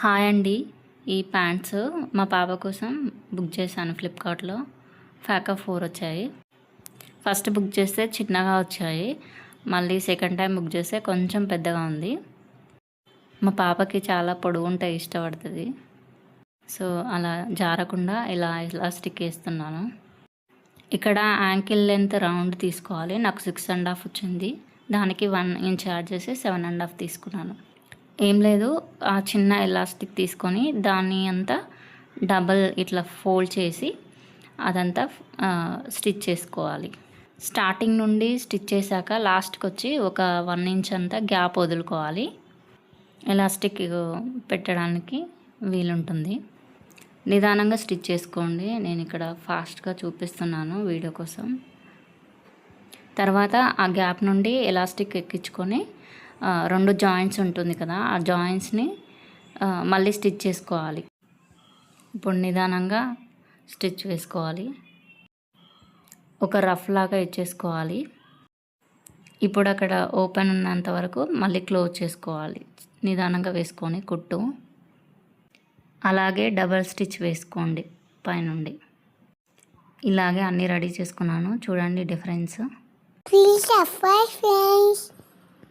Hi అండి. ఈ pants మా పాప కోసం బుక్ చేశాను ఫ్లిప్కార్ట్లో. ఫ్యాకా 4 వచ్చాయి. ఫస్ట్ బుక్ చేస్తే చిన్నగా వచ్చాయి. మళ్ళీ సెకండ్ టైం బుక్ చేస్తే కొంచెం పెద్దగా ఉంది. మా పాపకి చాలా పొడవుంటే ఇష్టపడుతుంది. సో అలా జారకుండా ఇలా ఎలాస్టిక్ వేస్తున్నాను. ఇక్కడ యాంకిల్ లెంత్ రౌండ్ తీసుకోవాలి. నాకు 6.5 వచ్చింది. దానికి 1 ఇంచ్ యాడ్ చేసి 7.5 తీసుకున్నాను. ఏం లేదు, ఆ చిన్న ఎలాస్టిక్ తీసుకొని దాన్ని అంతా డబల్ ఇట్లా ఫోల్డ్ చేసి అదంతా స్టిచ్ చేసుకోవాలి. స్టార్టింగ్ నుండి స్టిచ్ చేశాక లాస్ట్కి వచ్చి ఒక 1 ఇంచ్ అంతా గ్యాప్ వదులుకోవాలి. ఎలాస్టిక్ పెట్టడానికి వీలుంటుంది. నిదానంగా స్టిచ్ చేసుకోండి. నేను ఇక్కడ ఫాస్ట్గా చూపిస్తున్నాను వీడియో కోసం. తర్వాత ఆ గ్యాప్ నుండి ఎలాస్టిక్ ఎక్కించుకొని 2 జాయింట్స్ ఉంటుంది కదా, ఆ జాయింట్స్ని మళ్ళీ స్టిచ్ చేసుకోవాలి. ఇప్పుడు నిదానంగా స్టిచ్ వేసుకోవాలి. ఒక రఫ్ లాగా ఇచ్చేసుకోవాలి. ఇప్పుడు అక్కడ ఓపెన్ ఉన్నంత వరకు మళ్ళీ క్లోజ్ చేసుకోవాలి. నిదానంగా వేసుకొని కుట్టు. అలాగే డబల్ స్టిచ్ వేసుకోండి పైనుండి. ఇలాగే అన్నీ రెడీ చేసుకున్నాను. చూడండి డిఫరెన్స్. Please subscribe, friends.